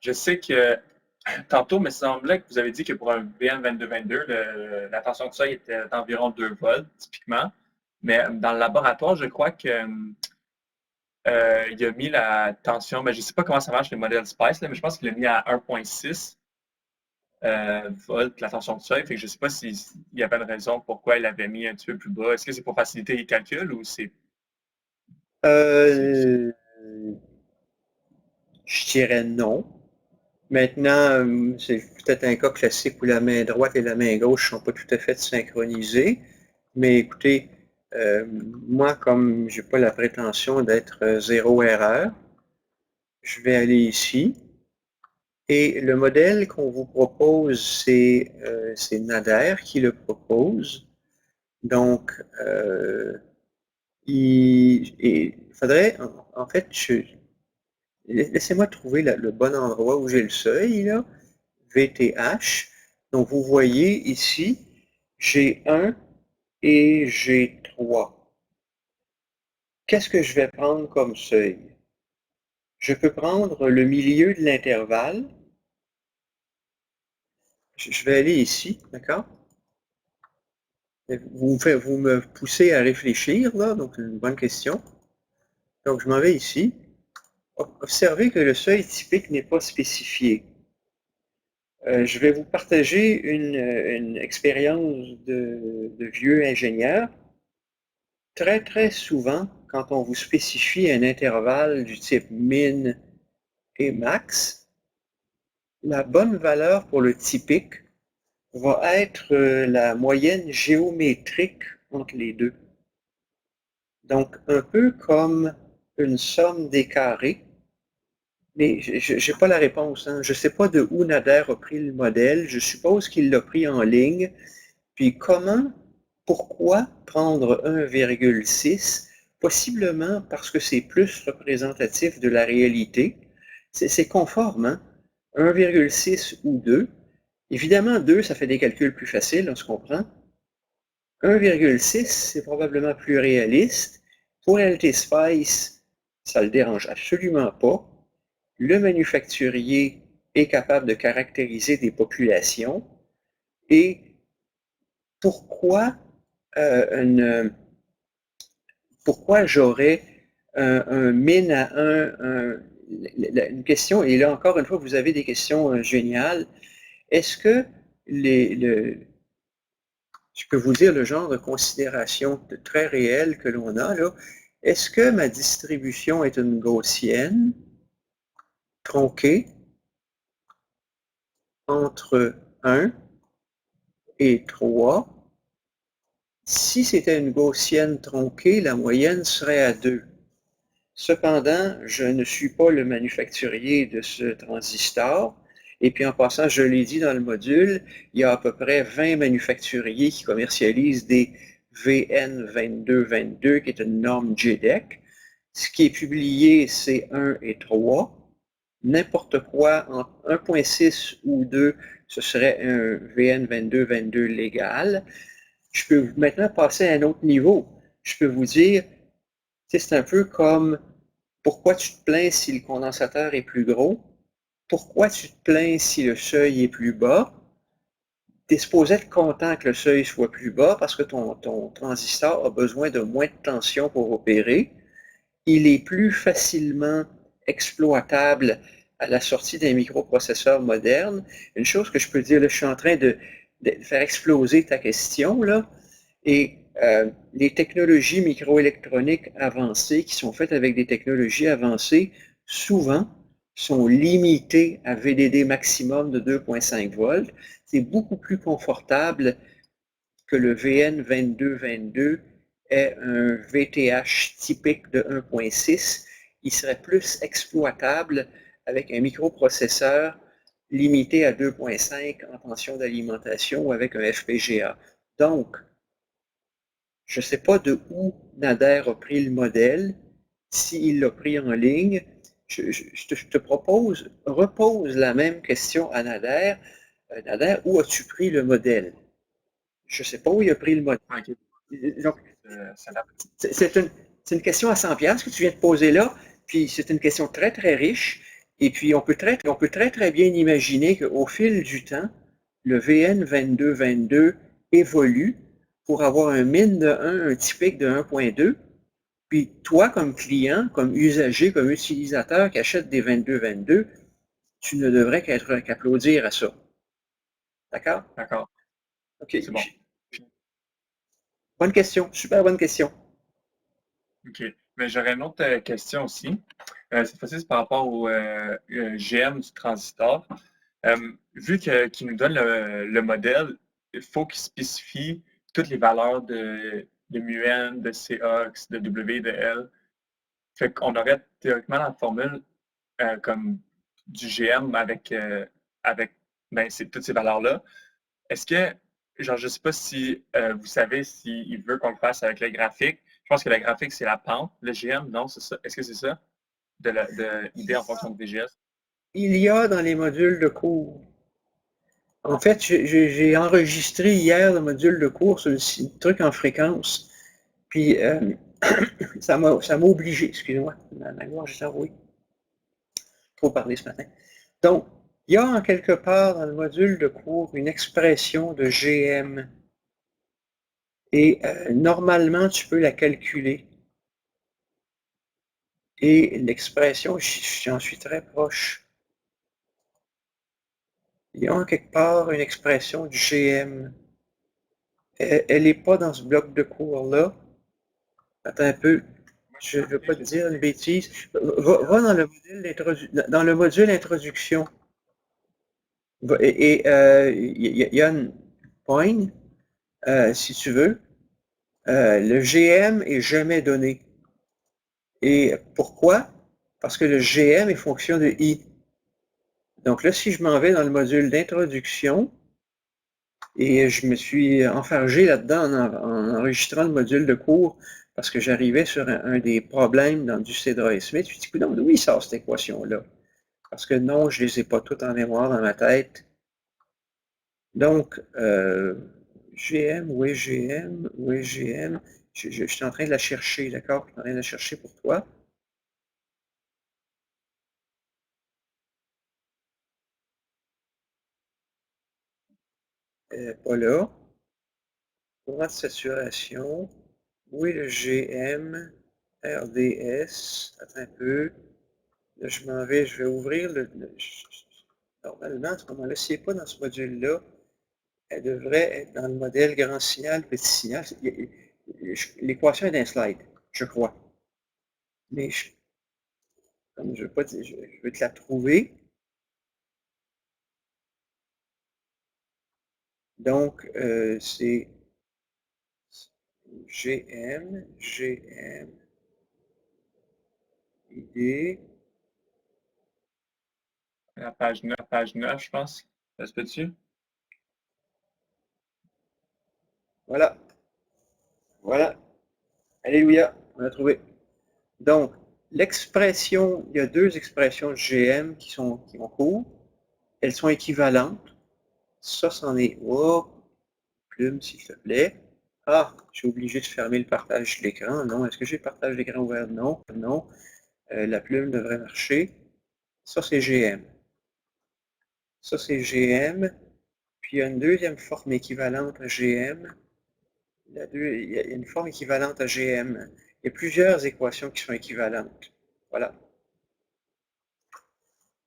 Je sais que tantôt, il me semblait que vous avez dit que pour un VN2222, la tension de seuil était d'environ 2 volts, typiquement. Mais dans le laboratoire, je crois que il a mis la tension, mais je ne sais pas comment ça marche les modèles Spice, là, mais je pense qu'il l'a mis à 1,6 volts, la tension de seuil. Fait que je ne sais pas s'il y avait une raison pourquoi il l'avait mis un petit peu plus bas. Est-ce que c'est pour faciliter les calculs ou c'est Euh, je dirais non. Maintenant, c'est peut-être un cas classique où la main droite et la main gauche ne sont pas tout à fait synchronisées. Mais écoutez, euh, moi, comme je n'ai pas la prétention d'être zéro erreur, je vais aller ici. Et le modèle qu'on vous propose, c'est Nader qui le propose. Donc, il faudrait, en fait, laissez-moi trouver le bon endroit où j'ai le seuil, là, VTH. Donc, vous voyez ici, j'ai 1 et j'ai 3. Qu'est-ce que je vais prendre comme seuil? Je peux prendre le milieu de l'intervalle. Je vais aller ici, d'accord? Vous me poussez à réfléchir, là, donc c'est une bonne question. Donc, je m'en vais ici. Observez que le seuil typique n'est pas spécifié. Je vais vous partager une expérience de vieux ingénieur. Très, très souvent, quand on vous spécifie un intervalle du type min et max, la bonne valeur pour le typique va être la moyenne géométrique entre les deux. Donc, un peu comme une somme des carrés, mais je n'ai pas la réponse. Hein. Je ne sais pas de où Nader a pris le modèle. Je suppose qu'il l'a pris en ligne. Puis pourquoi prendre 1,6? Possiblement parce que c'est plus représentatif de la réalité. C'est conforme, hein? 1,6 ou 2. Évidemment, 2, ça fait des calculs plus faciles, on se comprend. 1,6, c'est probablement plus réaliste. Pour LT Spice, ça ne le dérange absolument pas. Le manufacturier est capable de caractériser des populations. Et pourquoi, pourquoi j'aurais un min à 1, une question, et là encore une fois, vous avez des questions géniales. Est-ce que je peux vous dire le genre de considération très réelle que l'on a là? Est-ce que ma distribution est une gaussienne tronquée entre 1 et 3? Si c'était une gaussienne tronquée, la moyenne serait à 2. Cependant, je ne suis pas le manufacturier de ce transistor. Et puis en passant, je l'ai dit dans le module, il y a à peu près 20 manufacturiers qui commercialisent des VN2222, qui est une norme JEDEC. Ce qui est publié, c'est 1 et 3. N'importe quoi entre 1.6 ou 2, ce serait un VN2222 légal. Je peux maintenant passer à un autre niveau. Je peux vous dire, c'est un peu comme pourquoi tu te plains si le condensateur est plus gros, pourquoi tu te plains si le seuil est plus bas. Tu es supposé être content que le seuil soit plus bas parce que ton transistor a besoin de moins de tension pour opérer. Il est plus facilement exploitable à la sortie d'un microprocesseur moderne. Une chose que je peux dire, là, je suis en train de faire exploser ta question, là, et les technologies microélectroniques avancées qui sont faites avec des technologies avancées, souvent, sont limitées à VDD maximum de 2,5 volts. C'est beaucoup plus confortable que le VN2222 est un VTH typique de 1.6. Il serait plus exploitable avec un microprocesseur limité à 2.5 en tension d'alimentation ou avec un FPGA. Donc, je ne sais pas de où Nader a pris le modèle, s'il l'a pris en ligne. Je te propose, repose la même question à Nader. Nader, où as-tu pris le modèle? Je ne sais pas où il a pris le modèle. OK. Donc, Ça l'a- c'est une question à 100 piastres que tu viens de poser là, puis c'est une question très, très riche. Et puis, on peut très bien imaginer qu'au fil du temps, le VN2222 évolue pour avoir un min de 1, un typique de 1.2. Puis toi, comme client, comme usager, comme utilisateur qui achète des 2222, tu ne devrais qu'applaudir à ça. D'accord? D'accord. OK. C'est bon. Bonne question. Super bonne question. OK. Mais j'aurais une autre question aussi. Cette fois-ci, c'est par rapport au GM du transistor. Vu qu'il nous donne le modèle, il faut qu'il spécifie toutes les valeurs de μN, de COX, de W, de L. Fait qu'on aurait théoriquement la formule comme du GM avec ben, toutes ces valeurs-là. Est-ce que, genre, je sais pas si vous savez s'il veut qu'on le fasse avec le graphique. Je pense que le graphique, c'est la pente. Le GM, non, c'est ça. Est-ce que c'est ça? De l'idée en fonction de VGS? Il y a dans les modules de cours. En fait, j'ai enregistré hier le module de cours sur le truc en fréquence. Puis, ça m'a obligé, excusez-moi, ma gorge est enrouée. Trop parler ce matin. Donc, il y a en quelque part dans le module de cours une expression de GM. Et normalement, tu peux la calculer. Et l'expression, j'en suis très proche. Il y a en quelque part une expression du GM. Elle n'est pas dans ce bloc de cours-là. Attends un peu. Je ne veux pas te dire une bêtise. Va dans le module introduction. Et il y a une point, si tu veux. Le GM est jamais donné. Et pourquoi? Parce que le GM est fonction de I. Donc là, si je m'en vais dans le module d'introduction, et je me suis enfargé là-dedans en enregistrant le module de cours parce que j'arrivais sur un des problèmes du Cedra et Smith. Je me dis, non, d'où il sort cette équation-là? Parce que non, je ne les ai pas toutes en mémoire dans ma tête. Donc, GM, où est GM, où est GM? Je suis en train de la chercher, d'accord? Je suis en train de la chercher pour toi. Pas là. Courant de saturation. Où est le GM? RDS. Attends un peu. Là, je vais ouvrir normalement, à ce moment-là, si elle n'est pas dans ce module-là, elle devrait être dans le modèle grand signal, petit signal. L'équation est d'un slide, je crois. Mais comme je veux pas dire, je veux te la trouver. Donc, c'est GM, ID. La page 9, je pense. Ça se peut-tu? Voilà. Voilà. Alléluia. On a trouvé. Donc, l'expression, il y a deux expressions de GM qui ont cours. Elles sont équivalentes. Ça, c'en est. Oh, plume, s'il te plaît. Ah, j'ai obligé de fermer le partage de l'écran. Non. Est-ce que j'ai le partage d'écran ouvert? Non. Non. La plume devrait marcher. Ça, c'est GM. Ça, c'est GM. Puis il y a une deuxième forme équivalente à GM. Il y a une forme équivalente à GM. Il y a plusieurs équations qui sont équivalentes. Voilà.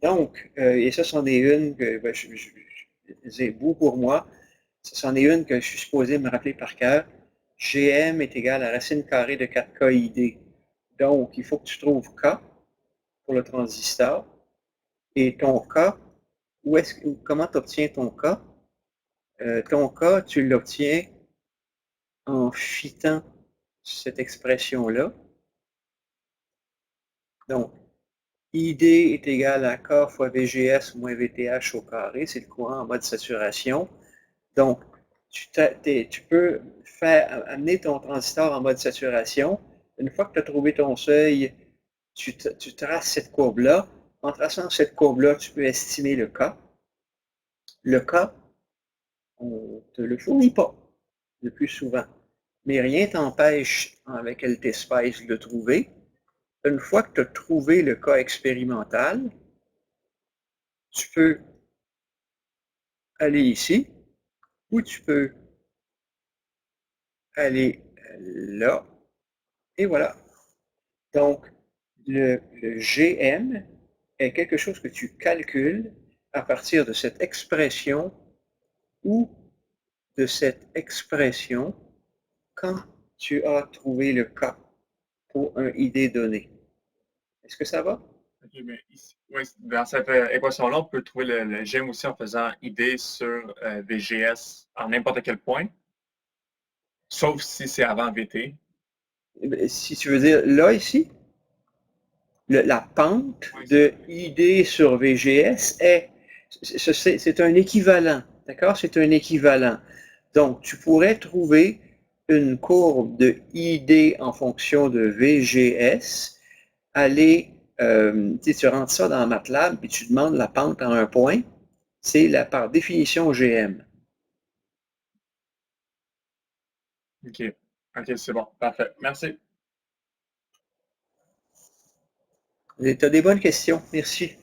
Donc, et ça, c'en est une que ben, c'est beau pour moi. Ça, c'en est une que je suis supposé me rappeler par cœur. GM est égal à racine carrée de 4KID. Donc, il faut que tu trouves K pour le transistor. Et ton K, comment tu obtiens ton K? Ton K, tu l'obtiens en fitant cette expression-là. Donc, ID est égal à K fois VGS moins VTH au carré. C'est le courant en mode saturation. Donc, tu peux amener ton transistor en mode saturation. Une fois que tu as trouvé ton seuil, tu traces cette courbe-là. En traçant cette courbe-là, tu peux estimer le K. Le K, on ne te le fournit pas le plus souvent. Mais rien t'empêche avec LT Spice de le trouver. Une fois que tu as trouvé le cas expérimental, tu peux aller ici, ou tu peux aller là, et voilà. Donc, le GM est quelque chose que tu calcules à partir de cette expression ou de cette expression quand tu as trouvé le cas pour un ID donné. Est-ce que ça va? Ok, mais ici, oui, dans cette équation-là, on peut trouver le GM aussi en faisant ID sur VGS en n'importe quel point, sauf si c'est avant VT. Si tu veux dire là, ici, la pente Oui, de ID sur VGS c'est un équivalent. D'accord? C'est un équivalent. Donc, tu pourrais trouver une courbe de ID en fonction de VGS, aller, tu rentres ça dans MATLAB, puis tu demandes la pente en un point, c'est par définition GM. OK. OK, c'est bon. Parfait. Merci. Tu as des bonnes questions. Merci.